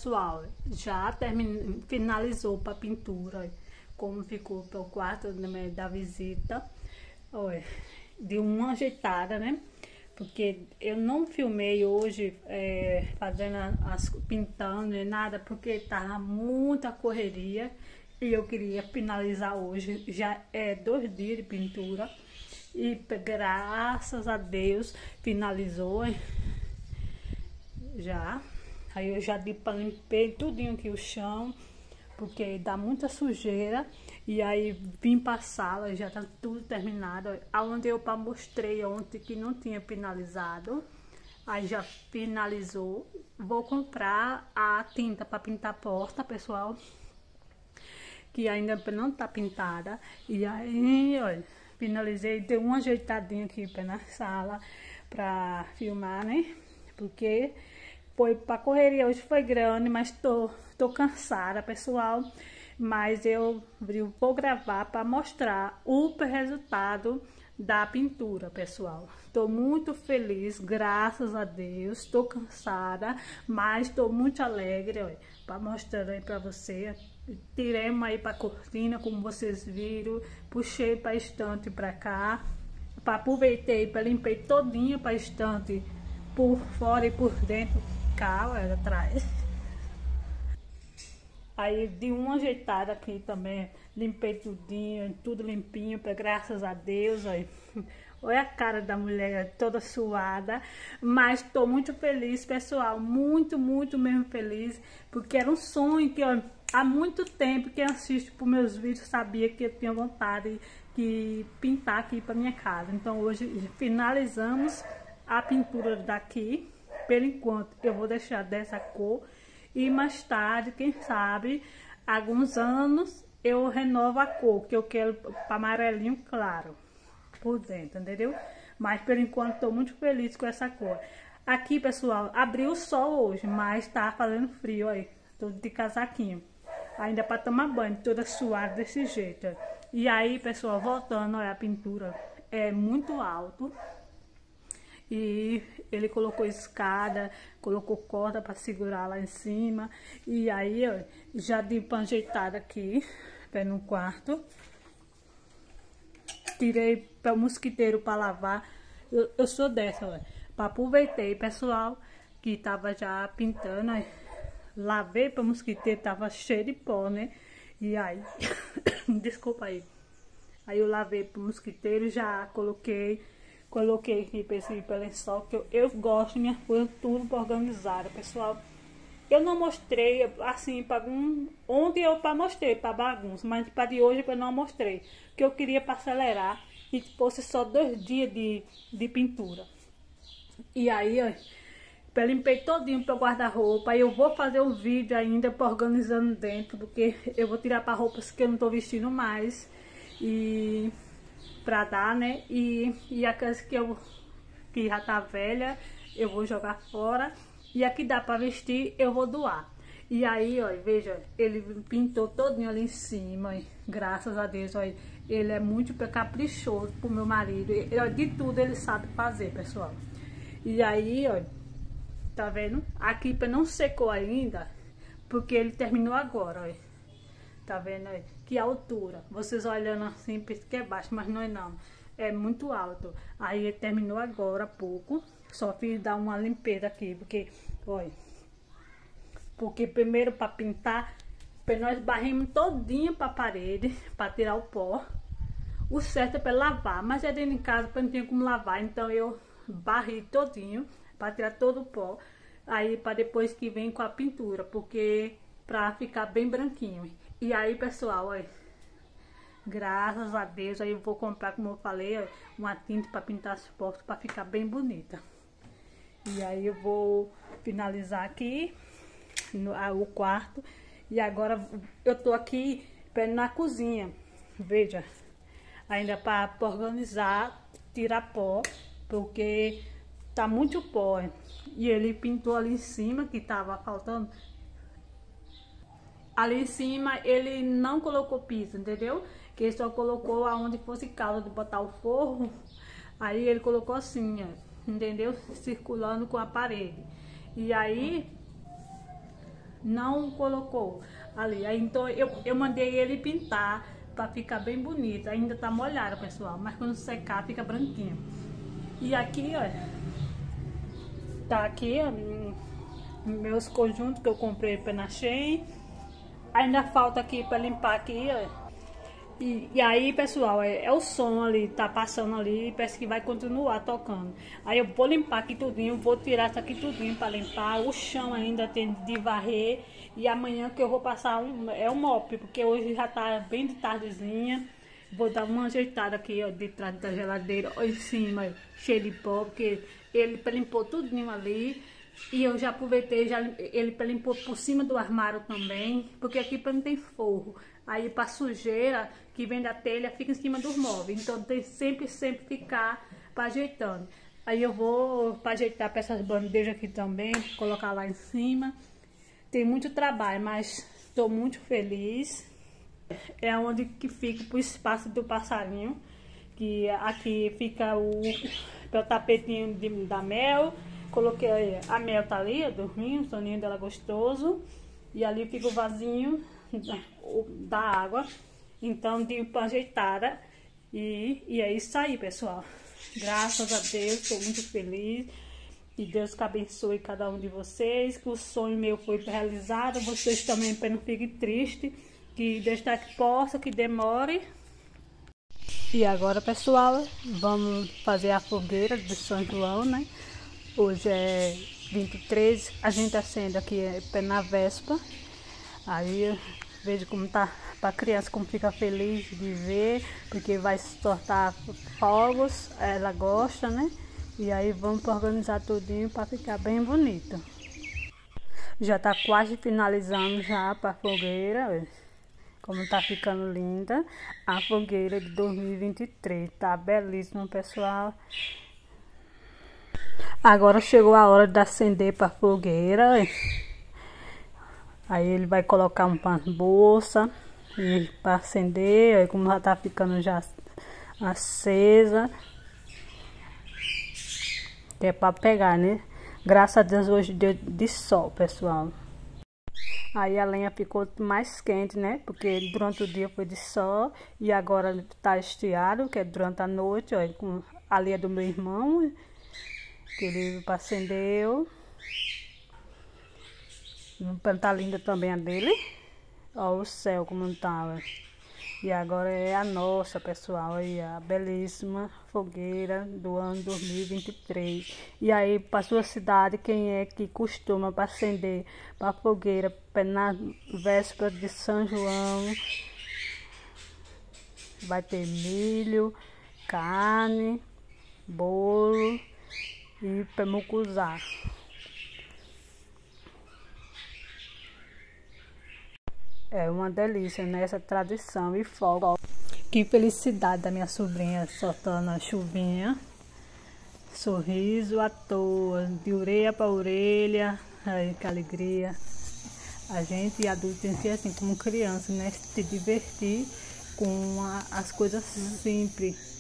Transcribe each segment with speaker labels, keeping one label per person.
Speaker 1: pessoal, já finalizou para pintura, olha, como ficou para o quarto, né, da visita. Olha, deu uma ajeitada, né? Porque eu não filmei hoje fazendo pintando nem nada, porque tava muita correria e eu queria finalizar hoje. Já é 2 dias de pintura e graças a Deus finalizou, hein? Já. Aí eu já limpei tudinho aqui o chão, porque dá muita sujeira. E aí vim pra sala, já tá tudo terminado. Aonde eu mostrei ontem que não tinha finalizado, aí já finalizou. Vou comprar a tinta para pintar a porta, pessoal, que ainda não tá pintada. E aí, olha, finalizei, dei uma ajeitadinha aqui na sala pra filmar, né? Porque foi pra correria, hoje foi grande, mas tô cansada, pessoal. Mas eu vou gravar para mostrar o resultado da pintura, pessoal. Tô muito feliz, graças a Deus. Tô cansada, mas tô muito alegre, para mostrar aí para você. Tiremos aí para cortina, como vocês viram, puxei para estante para cá, aproveitei para limpei todinha para estante por fora e por dentro, cá, olha, atrás. Aí de uma ajeitada aqui também, limpei tudinho, tudo limpinho, graças a Deus, olha. Olha a cara da mulher toda suada, mas tô muito feliz, pessoal, muito mesmo feliz, porque era um sonho que, ó, há muito tempo quem assiste por meus vídeos sabia que eu tinha vontade de pintar aqui para minha casa. Então hoje finalizamos a pintura daqui, por enquanto eu vou deixar dessa cor. E mais tarde, quem sabe, alguns anos eu renovo a cor, que eu quero para amarelinho claro por dentro, entendeu? Mas por enquanto estou muito feliz com essa cor. Aqui, pessoal, abriu o sol hoje, mas tá fazendo frio, aí, tô de casaquinho. Ainda para tomar banho, toda suada desse jeito. E aí, pessoal, voltando, olha, a pintura é muito alto. E ele colocou escada, colocou corda para segurar lá em cima. E aí, ó, já dei uma ajeitada aqui, no quarto. Tirei para o mosquiteiro para lavar. Eu sou dessa, ó. Aproveitei, pessoal, que tava já pintando. Ó, lavei para o mosquiteiro, tava cheio de pó, né? E aí, desculpa aí. Aí eu lavei para o mosquiteiro, já coloquei aqui para esse lençol, que eu gosto de minha coisa tudo organizada, pessoal. Eu não mostrei assim para ontem eu mostrei para bagunça, mas para de hoje eu não mostrei, que eu queria para acelerar e fosse só 2 dias de pintura. E aí, ó, eu limpei todinho para guarda-roupa. Aí eu vou fazer um vídeo ainda para organizando dentro, porque eu vou tirar para roupas que eu não tô vestindo mais e pra dar, né? E aquelas que já tá velha, eu vou jogar fora. E a que dá pra vestir, eu vou doar. E aí, ó, veja, ele pintou todinho ali em cima, ó, graças a Deus, ó, ele é muito caprichoso pro meu marido. Ó, de tudo ele sabe fazer, pessoal. E aí, ó, tá vendo? Aqui não secou ainda, porque ele terminou agora, ó. Tá vendo aí? Que altura. Vocês olhando assim, pensam que é baixo, mas não é não. É muito alto. Aí ele terminou agora há pouco. Só fiz dar uma limpeza aqui, porque, olha. Porque primeiro para pintar, nós barrimos todinho para a parede, para tirar o pó. O certo é para lavar, mas é dentro de casa, para não ter como lavar. Então eu barri todinho, para tirar todo o pó. Aí para depois que vem com a pintura, porque para ficar bem branquinho. E aí, pessoal, olha, graças a Deus, aí eu vou comprar, como eu falei, ó, uma tinta para pintar as portas, para ficar bem bonita. E aí eu vou finalizar aqui o quarto. E agora eu tô aqui na cozinha, veja, ainda para organizar, tirar pó, porque tá muito pó. E ele pintou ali em cima, que tava faltando. Ali em cima ele não colocou piso, entendeu? Que ele só colocou aonde fosse causa de botar o forro. Aí ele colocou assim, ó, entendeu? Circulando com a parede. E aí não colocou ali. Aí, então eu mandei ele pintar para ficar bem bonito. Ainda tá molhado, pessoal, mas quando secar fica branquinho. E aqui, ó, tá aqui, ó, meus conjuntos que eu comprei na Shein. Ainda falta aqui para limpar aqui, ó. E aí, pessoal, é o som ali, tá passando ali, parece que vai continuar tocando. Aí eu vou limpar aqui tudinho, vou tirar isso aqui tudinho para limpar. O chão ainda tem de varrer. E amanhã que eu vou passar um mop, porque hoje já tá bem de tardezinha. Vou dar uma ajeitada aqui, ó, de trás da geladeira, ó, em cima, cheio de pó, porque ele limpou tudinho ali. E eu já aproveitei, ele limpou por cima do armário também, porque aqui não tem forro. Aí para sujeira que vem da telha fica em cima dos móveis, então tem sempre ficar para ajeitando. Aí eu vou para ajeitar para essas bandejas aqui também, colocar lá em cima. Tem muito trabalho, mas estou muito feliz. É onde que fica o espaço do passarinho, que aqui fica o tapetinho da Mel. Coloquei a Mel, tá ali, dormindo, o soninho dela gostoso. E ali fica o vasinho da água. Então, de ajeitada. E é isso aí, pessoal. Graças a Deus, estou muito feliz. E Deus que abençoe cada um de vocês. Que o sonho meu foi realizado. Vocês também, para não fiquem tristes. Que Deus está que possa, que demore. E agora, pessoal, vamos fazer a fogueira de São João, né? Hoje é 23, a gente acende aqui na véspera. Aí eu vejo como tá para criança, como fica feliz de ver, porque vai se soltar fogos, ela gosta, né? E aí vamos organizar tudinho para ficar bem bonito. Já tá quase finalizando já para a fogueira, como tá ficando linda a fogueira de 2023, tá belíssimo, pessoal. Agora chegou a hora de acender para a fogueira. Aí ele vai colocar um pano de bolsa para acender. Aí como já tá ficando já acesa, que é para pegar, né? Graças a Deus hoje deu de sol, pessoal. Aí a lenha ficou mais quente, né? Porque durante o dia foi de sol e agora tá estiado, que é durante a noite. Ó, a lenha do meu irmão, que ele acendeu. Tá linda também a dele. Ó o céu como tava. E agora é a nossa, pessoal. Aí a belíssima fogueira do ano 2023. E aí para sua cidade, quem é que costuma para acender para fogueira na véspera de São João? Vai ter milho, carne, bolo e mucuzá. É uma delícia nessa tradição e fogo. Que felicidade da minha sobrinha soltando a chuvinha. Sorriso à toa, de orelha para orelha. Ai, que alegria. A gente adulto tem que ser assim como criança, né? Se divertir com as coisas simples.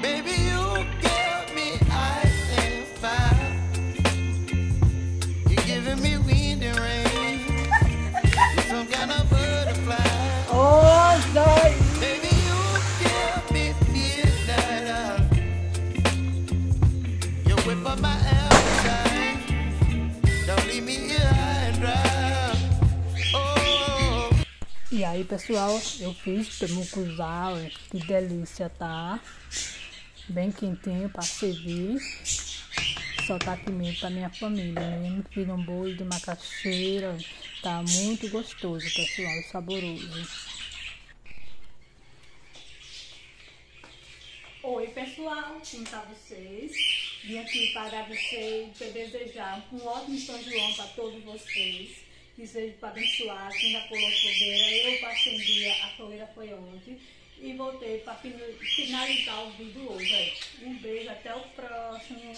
Speaker 2: Baby,
Speaker 1: Aí, pessoal, eu fiz mucuzá, que delícia, tá? Bem quentinho para servir. Só tá aqui mesmo para minha família, mesmo. Fiz um bolo de macaxeira. Tá muito gostoso, pessoal, saboroso. Oi, pessoal, como tá vocês? Vim aqui para vocês, para desejar um ótimo São João para todos vocês. Que seja para abençoar quem já pulou fogueira. Eu passei um dia, a fogueira foi ontem. E voltei para finalizar o vídeo hoje. Um beijo, até o próximo.